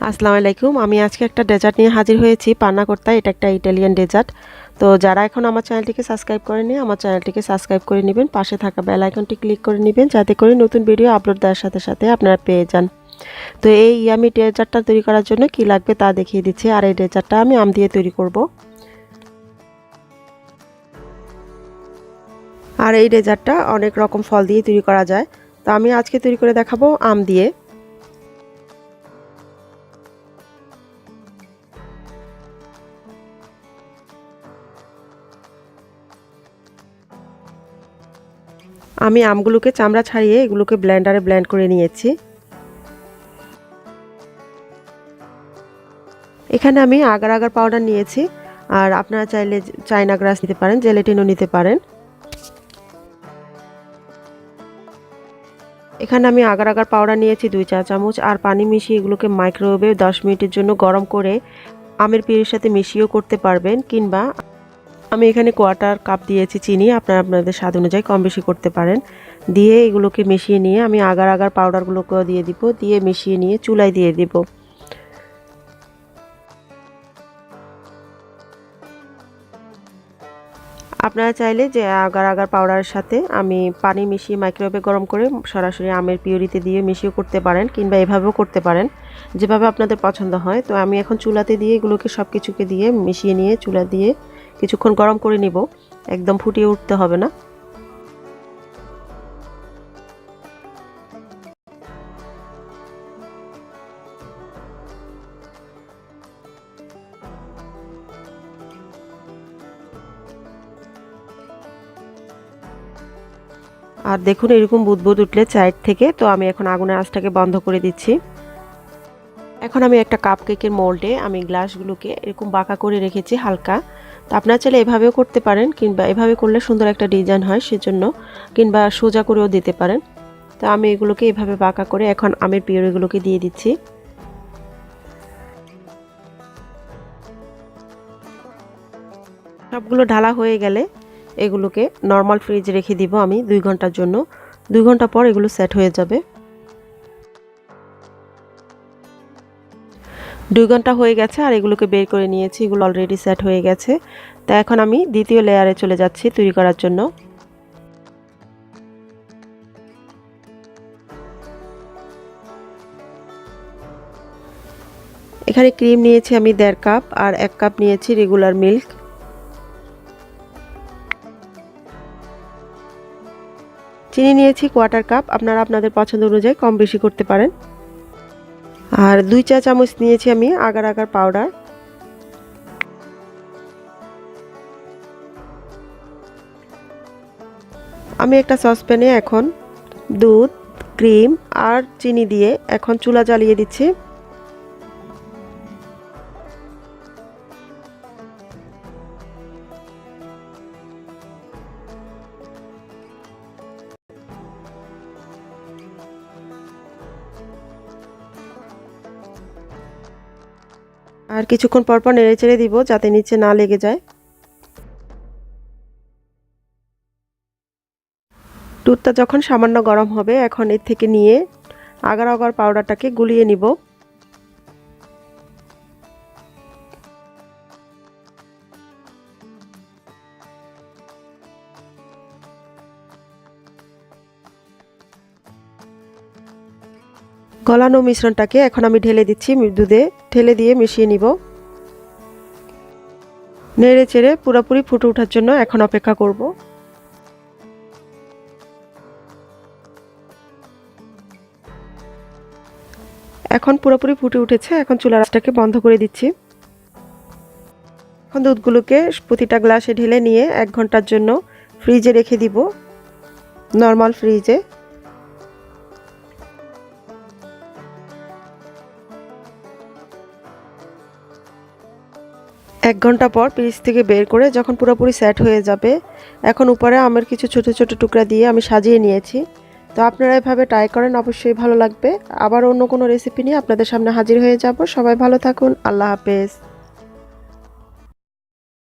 আসসালামু আলাইকুম। আমি আজকে একটা ডেজার্ট নিয়ে হাজির হয়েছি, পান্না কোর্তা। এটা একটা ইটালিয়ান ডেজার্ট। তো যারা এখন আমার চ্যানেলটিকে সাবস্ক্রাইব করেনি, আমার চ্যানেলটিকে সাবস্ক্রাইব করে নেবেন, পাশে থাকা বেল আইকনটি ক্লিক করে নেবেন, যাতে করে নতুন ভিডিও আপলোড দেওয়ার সাথে সাথে আপনারা পেয়ে যান। তো এই ইয়ামি ডেজার্টটা তৈরি করার জন্য কি লাগবে তা দেখিয়ে দিচ্ছি। আর এই ডেজার্টটা আমি আম দিয়ে তৈরি করব। আর এই ডেজার্টটা অনেক রকম ফল দিয়ে তৈরি করা যায়, তো আমি আজকে তৈরি করে দেখাবো আম দিয়ে। আমি আমগুলোকে চামড়া ছাড়িয়ে এগুলোকে ব্লেন্ডারে ব্লেন্ড করে নিয়েছি। এখানে আমি আগার আগার পাউডার নিয়েছি, আর আপনারা চাইলে চায়না গ্রাস নিতে পারেন, জেলেটিনও নিতে পারেন। এখানে আমি আগার আগার পাউডার নিয়েছি 2 চা চামচ, আর পানি মিশিয়ে এগুলোকে মাইক্রোওয়েভে 10 মিনিটের জন্য গরম করে আমের পিউরির সাথে মিশিয়েও করতে পারবেন, কিংবা আমি এখানে কোয়ার্টার কাপ দিয়েছি চিনি, আপনারা আপনাদের স্বাদ অনুযায়ী কম বেশি করতে পারেন। দিয়ে এগুলোকে মিশিয়ে নিয়ে আমি আগার আগার পাউডারগুলোকেও দিয়ে দিব, দিয়ে মিশিয়ে নিয়ে চুলায় দিয়ে দিব। আপনারা চাইলে যে আগার আগার পাউডারের সাথে আমি পানি মিশিয়ে মাইক্রোওয়েভে গরম করে সরাসরি আমের পিউরিতে দিয়ে মিশিয়ে করতে পারেন, কিংবা এভাবেও করতে পারেন, যেভাবে আপনাদের পছন্দ হয়। তো আমি এখন চুলাতে দিয়ে এগুলোকে সব কিছুকে দিয়ে মিশিয়ে নিয়ে চুলা দিয়ে কিছুক্ষণ গরম করে নিব, একদম ফুটিয়ে উঠতে হবে না। আর দেখুন এরকম বুদবুদ উঠলে সাইড থেকে, তো আমি এখন আগুনের আঁচটাকে বন্ধ করে দিচ্ছি। এখন আমি একটা কাপ কেকের মোল্ডে আমি গ্লাসগুলোকে এরকম বাঁকা করে রেখেছি হালকা। তো আপনারা চাইলে এভাবেও করতে পারেন, কিংবা এভাবে করলে সুন্দর একটা ডিজাইন হয় সেজন্য, কিংবা সোজা করেও দিতে পারেন। তো আমি এগুলোকে এভাবে বাঁকা করে এখন আমের পিউরিগুলোকে দিয়ে দিচ্ছি। সবগুলো ঢালা হয়ে গেলে এগুলোকে নর্মাল ফ্রিজে রেখে দিব আমি 2 ঘন্টার জন্য। 2 ঘন্টা পর এগুলো সেট হয়ে যাবে। 2 ঘন্টা হয়ে গেছে আর এগুলোকে বের করে নিয়েছি, এগুলো অলরেডি সেট হয়ে গেছে। তো এখন আমি দ্বিতীয় লেয়ারে চলে যাচ্ছি তৈরি করার জন্য। এখানে ক্রিম নিয়েছি আমি 1.5 কাপ, আর 1 কাপ নিয়েছি রেগুলার মিল্ক। চিনি নিয়েছি কোয়ার্টার কাপ, আপনারা আপনাদের পছন্দ অনুযায়ী কম বেশি করতে পারেন। আর 2 চা চামচ নিয়েছি আমি আগার আগার পাউডার। আমি একটা সসপ্যানে এখন দুধ, ক্রিম আর চিনি দিয়ে এখন চুলা জ্বালিয়ে দিচ্ছি। আর কিছুক্ষণ পর পর নেড়ে চেড়ে দিব যাতে নিচে না লেগে যায়। দুধটা যখন সামান্য গরম হবে, এখন এর থেকে নিয়ে আগার আগার পাউডারটাকে গুলিয়ে নিব। গলানো মিশ্রণটাকে এখন আমি ঢেলে দিচ্ছি, দুধে ঢেলে দিয়ে মিশিয়ে নিব। নেড়ে চেড়ে পুরোপুরি ফুটে ওঠার জন্য এখন অপেক্ষা করব। এখন পুরোপুরি ফুটে উঠেছে, এখন চুলার আঁচটাকে বন্ধ করে দিচ্ছি। এখন দুধগুলোকে প্রতিটা গ্লাসে ঢেলে নিয়ে 1 ঘন্টার জন্য ফ্রিজে রেখে দিব, নর্মাল ফ্রিজে। 1 ঘন্টা পর ফ্রিজ থেকে বের করে যখন পুরোপুরি সেট হয়ে যাবে, এখন উপরে আমের কিছু ছোট ছোট টুকরা দিয়ে আমি সাজিয়ে নিয়েছি। তো আপনারা এভাবে ট্রাই করেন, অবশ্যই ভালো লাগবে। আবার অন্য কোনো রেসিপি নিয়ে আপনাদের সামনে হাজির হয়ে যাব। সবাই ভালো থাকুন, আল্লাহ হাফেজ।